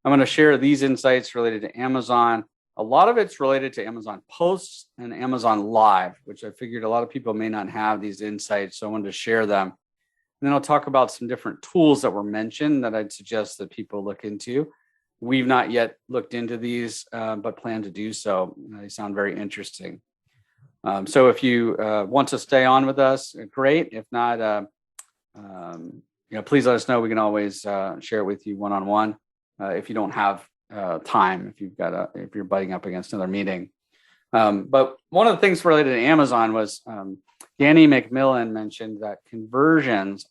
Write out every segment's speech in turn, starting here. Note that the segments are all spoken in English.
I'm going to share these insights related to Amazon. A lot of it's related to Amazon Posts and Amazon Live, which I figured a lot of people may not have these insights, so I wanted to share them. And then I'll talk about some different tools that were mentioned that I'd suggest that people look into. We've not yet looked into these, but plan to do so. They sound very interesting. So if you want to stay on with us, great. If not, please let us know. We can always share it with you one-on-one if you don't have time, if you're butting up against another meeting. But one of the things related to Amazon was Danny McMillan mentioned that conversions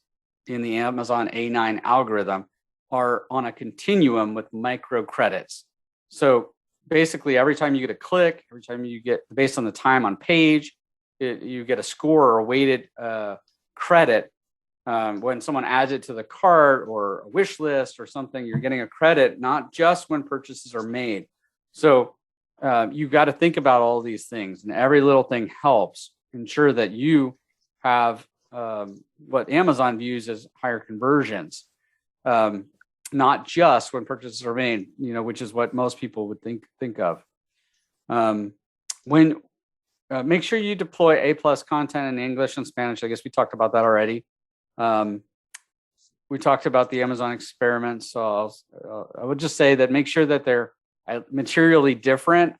in the Amazon A9 algorithm are on a continuum with micro credits. So basically, every time you get a click, every time you get, based on the time on page, you get a score or a weighted credit. When someone adds it to the cart or a wish list or something, you're getting a credit, not just when purchases are made. So you've got to think about all these things, and every little thing helps ensure that you have what Amazon views as higher conversions, not just when purchases are made, which is what most people would think of. Make sure you deploy A+ content in English and Spanish. I guess we talked about that already. We talked about the Amazon experiments, so I would just say that make sure that they're materially different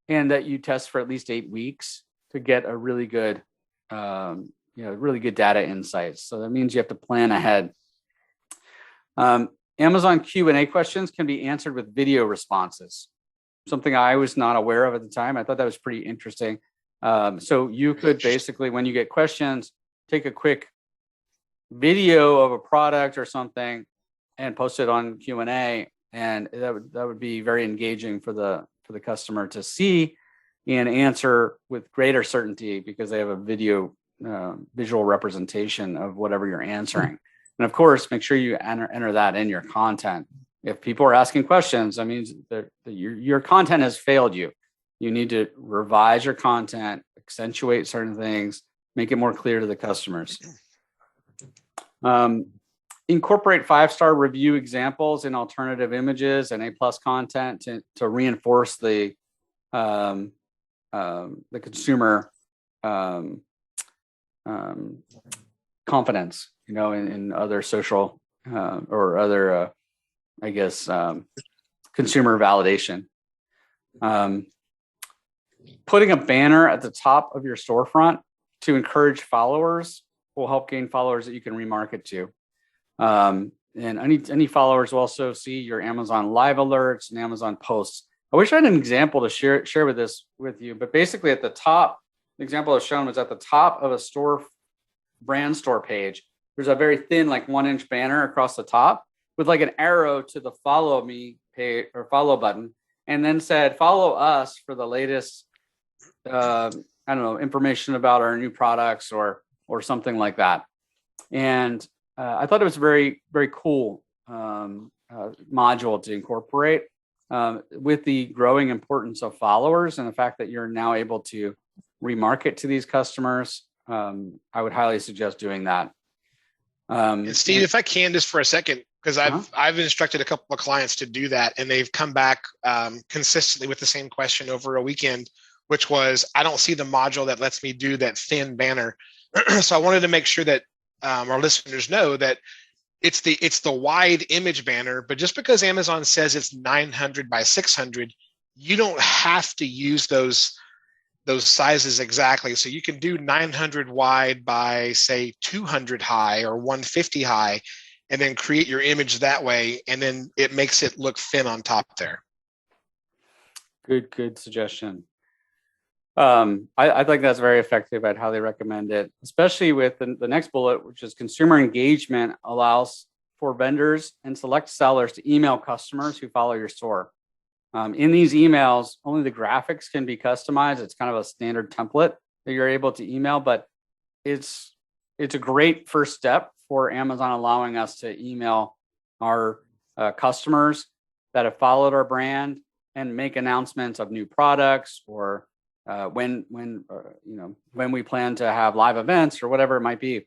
and that you test for at least 8 weeks to get a really good, really good data insights. So that means you have to plan ahead. Amazon Q&A questions can be answered with video responses, something I was not aware of at the time. I thought that was pretty interesting. So you could basically, when you get questions, take a quick video of a product or something and post it on Q&A, and that would be very engaging for the customer to see and answer with greater certainty because they have a visual representation of whatever you're answering. And of course, make sure you enter that in your content. If people are asking questions, that means that your content has failed you. You need to revise your content, accentuate certain things, make it more clear to the customers. Incorporate 5-star review examples in alternative images and A+ content to reinforce the consumer confidence, in other social or other, consumer validation. Putting a banner at the top of your storefront to encourage followers will help gain followers that you can remarket to. And any followers will also see your Amazon Live alerts and Amazon posts. I wish I had an example to share with you, but basically at the top, the example I was shown was at the top of a brand store page. There's a very thin, like 1-inch banner across the top with like an arrow to the follow me page or follow button, and then said, follow us for the latest, information about our new products or something like that. And I thought it was very, very cool module to incorporate with the growing importance of followers and the fact that you're now able to remarket to these customers. I would highly suggest doing that. And Steve, if I can just for a second, because I've instructed a couple of clients to do that, and they've come back consistently with the same question over a weekend, which was, I don't see the module that lets me do that thin banner. So I wanted to make sure that our listeners know that it's the wide image banner, but just because Amazon says it's 900 by 600, you don't have to use those sizes exactly. So you can do 900 wide by say 200 high or 150 high, and then create your image that way. And then it makes it look thin on top there. Good suggestion. I think that's very effective. I'd highly recommend it, especially with the next bullet, which is consumer engagement allows for vendors and select sellers to email customers who follow your store. In these emails, only the graphics can be customized. It's kind of a standard template that you're able to email, but it's a great first step for Amazon, allowing us to email our customers that have followed our brand and make announcements of new products or when we plan to have live events or whatever it might be.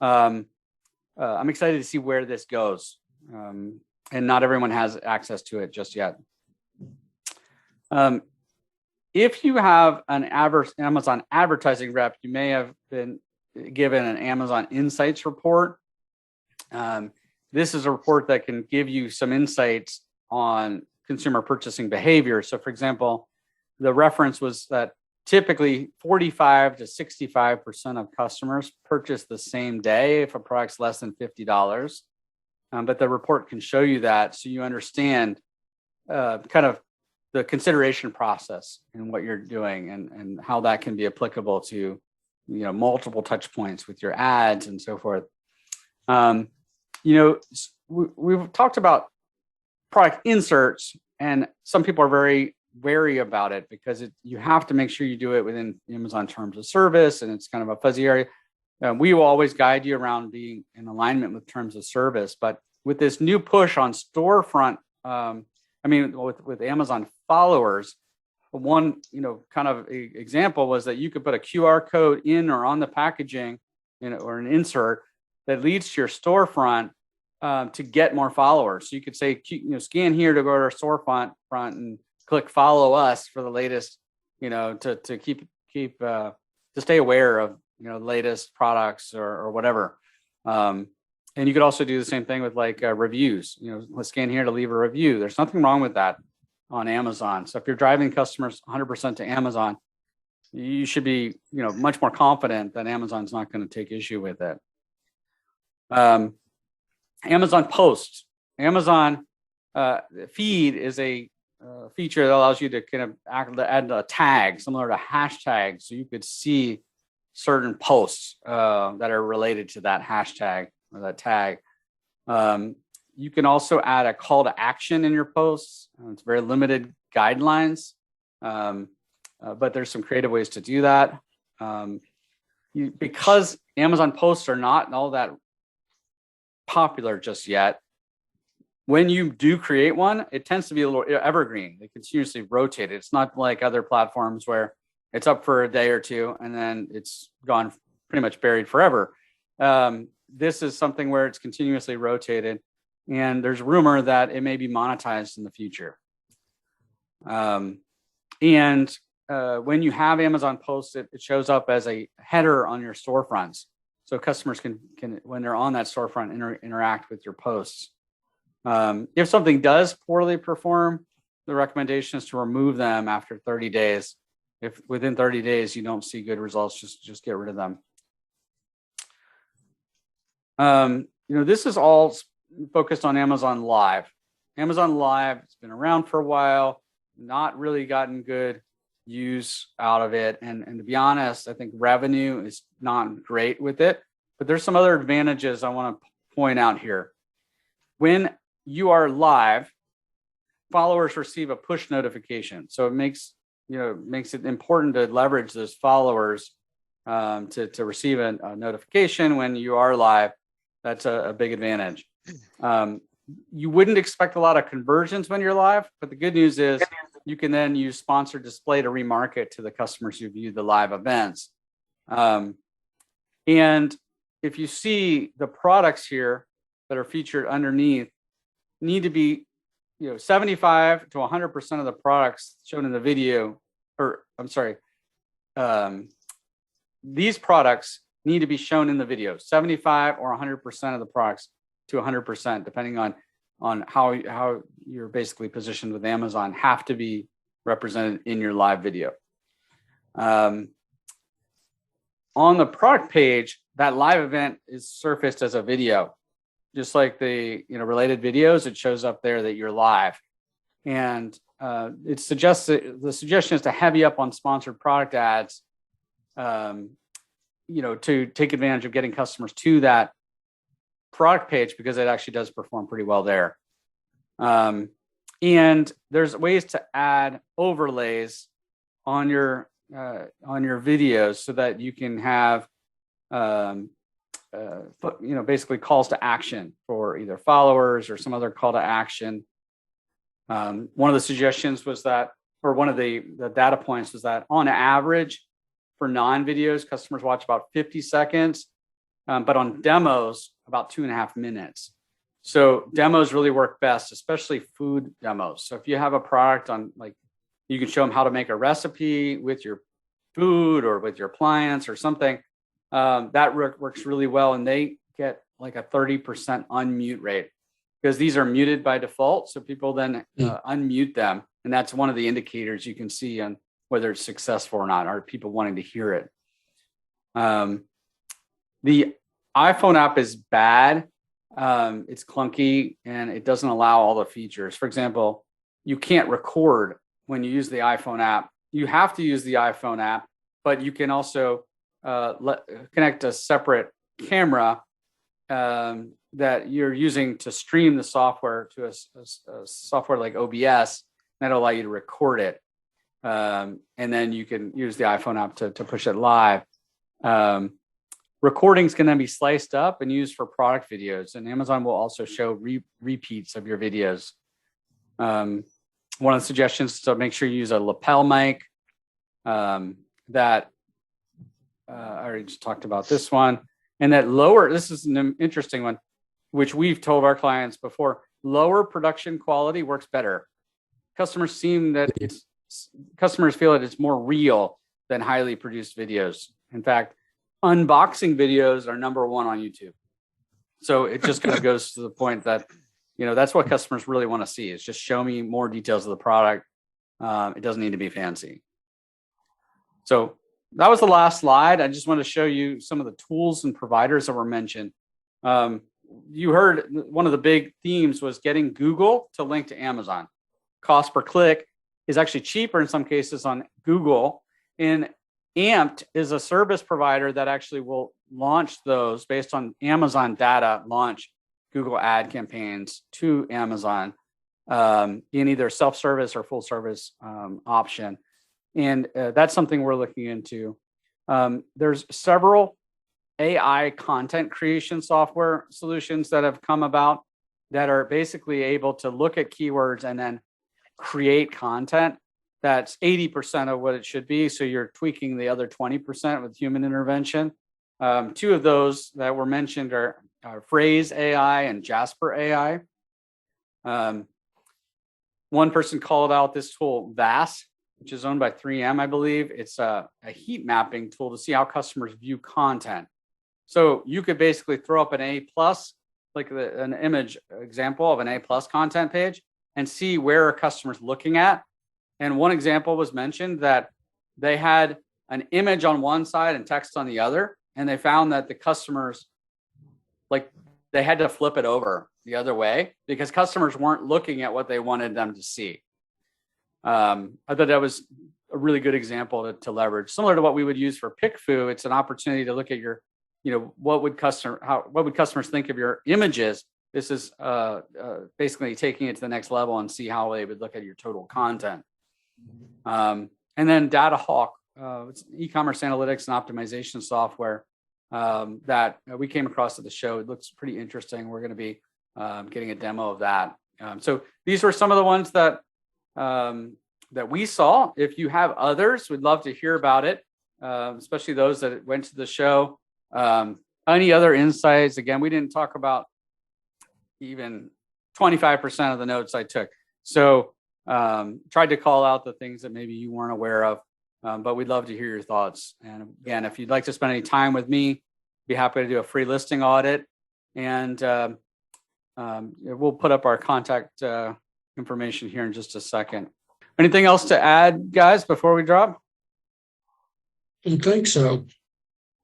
I'm excited to see where this goes. and not everyone has access to it just yet. If you have an Amazon advertising rep, you may have been given an Amazon Insights report. This is a report that can give you some insights on consumer purchasing behavior. So for example, the reference was that typically 45 to 65% of customers purchase the same day if a product's less than $50. But the report can show you that, so you understand kind of the consideration process and what you're doing, and how that can be applicable to, multiple touch points with your ads and so forth. We've talked about product inserts, and some people are very wary about it because you have to make sure you do it within Amazon terms of service, and it's kind of a fuzzy area. We will always guide you around being in alignment with terms of service, but with this new push on storefront, with Amazon followers, one kind of example was that you could put a QR code in or on the packaging, or an insert that leads to your storefront to get more followers. So you could say, scan here to go to our storefront and click follow us for the latest, to keep to stay aware of latest products or whatever. And you could also do the same thing with reviews. Let's scan here to leave a review. There's nothing wrong with that on Amazon. So if you're driving customers 100% to Amazon, you should be much more confident that Amazon's not going to take issue with it. Amazon Posts. Amazon Feed is a feature that allows you to kind of add a tag similar to hashtag, so you could see certain posts that are related to that hashtag or that tag. You can also add a call to action in your posts. It's very limited guidelines, but there's some creative ways to do that. Because Amazon posts are not all that popular just yet, when you do create one, it tends to be a little evergreen. They continuously rotate it. It's not like other platforms where it's up for a day or two and then it's gone, pretty much buried forever. This is something where it's continuously rotated, and there's rumor that it may be monetized in the future. When you have Amazon posts, it shows up as a header on your storefronts, so customers can when they're on that storefront interact with your posts. If something does poorly perform, the recommendation is to remove them after 30 days. If within 30 days you don't see good results, just get rid of them. This is all focused on Amazon Live. Amazon Live has been around for a while, not really gotten good use out of it. And to be honest, I think revenue is not great with it, but there's some other advantages I want to point out here. When you are live, followers receive a push notification. So it makes it important to leverage those followers to receive a notification when you are live. That's a big advantage. You wouldn't expect a lot of conversions when you're live, but the good news is you can then use sponsored display to remarket to the customers who view the live events. And if you see the products here that are featured underneath need to be, 75 to 100% of the products shown in the video, these products need to be shown in the video, 75 or 100% of the products to 100%, depending on how you're basically positioned with Amazon, have to be represented in your live video. On the product page, that live event is surfaced as a video. Just like the related videos, it shows up there that you're live. And it suggests the suggestion is to heavy up on sponsored product ads, to take advantage of getting customers to that product page, because it actually does perform pretty well there. And there's ways to add overlays on your videos so that you can have basically calls to action for either followers or some other call to action. One of the suggestions was that, or one of the data points was that on average for non-videos, customers watch about 50 seconds, but on demos, about 2.5 minutes. So demos really work best, especially food demos. So if you have a product on, like, you can show them how to make a recipe with your food or with your appliance or something. That works really well, and they get like a 30% unmute rate because these are muted by default. So people then unmute them, and that's one of the indicators you can see on whether it's successful or not. Are people wanting to hear it? The iPhone app is bad. It's clunky and it doesn't allow all the features. For example, you can't record when you use the iPhone app. You have to use the iPhone app, but you can also connect a separate camera that you're using to stream the software to a software like OBS. That'll allow you to record it. And then you can use the iPhone app to push it live. Recordings can then be sliced up and used for product videos, and Amazon will also show repeats of your videos. One of the suggestions is to make sure you use a lapel mic. I already just talked about this one. And that this is an interesting one, which we've told our clients before, lower production quality works better. Customers feel that it's more real than highly produced videos. In fact, unboxing videos are number one on YouTube. So it just kind of goes to the point that, that's what customers really want to see, is just show me more details of the product. It doesn't need to be fancy. So that was the last slide. I just want to show you some of the tools and providers that were mentioned. You heard one of the big themes was getting Google to link to Amazon. Cost per click is actually cheaper in some cases on Google. And Amped is a service provider that actually will launch those based on Amazon data, launch Google ad campaigns to Amazon in either self-service or full service option. And that's something we're looking into. There's several AI content creation software solutions that have come about that are basically able to look at keywords and then create content that's 80% of what it should be. So you're tweaking the other 20% with human intervention. Two of those that were mentioned are Phrase AI and Jasper AI. One person called out this tool, VAS, which is owned by 3M, I believe. It's a heat mapping tool to see how customers view content. So you could basically throw up an A+, like an image example of an A+ content page, and see where a customer's looking at. And one example was mentioned that they had an image on one side and text on the other, and they found that the customers, they had to flip it over the other way because customers weren't looking at what they wanted them to see. I thought that was a really good example to leverage. Similar to what we would use for PickFu, it's an opportunity to look at your, what would customers think of your images? This is basically taking it to the next level and see how they would look at your total content. And then DataHawk, it's e-commerce analytics and optimization software that we came across at the show. It looks pretty interesting. We're going to be getting a demo of that. So these were some of the ones that we saw. If you have others, we'd love to hear about it, especially those that went to the show. Any other insights? Again, we didn't talk about even 25% of the notes I took. So tried to call out the things that maybe you weren't aware of, but we'd love to hear your thoughts. And again, if you'd like to spend any time with me, be happy to do a free listing audit. And we'll put up our contact information here in just a second. Anything else to add, guys, before we drop? I don't think so.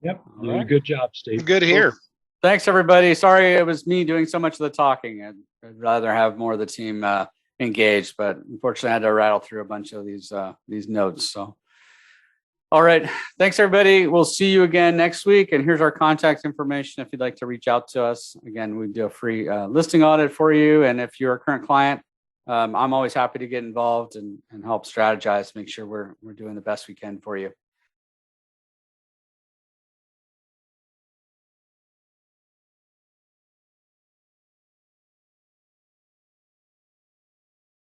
Yep. Right. Good job, Steve. Good here. Thanks, everybody. Sorry it was me doing so much of the talking. I'd rather have more of the team engaged, but unfortunately I had to rattle through a bunch of these notes. So, all right. Thanks, everybody. We'll see you again next week. And here's our contact information if you'd like to reach out to us. Again, we do a free listing audit for you. And if you're a current client, I'm always happy to get involved and help strategize, make sure we're doing the best we can for you.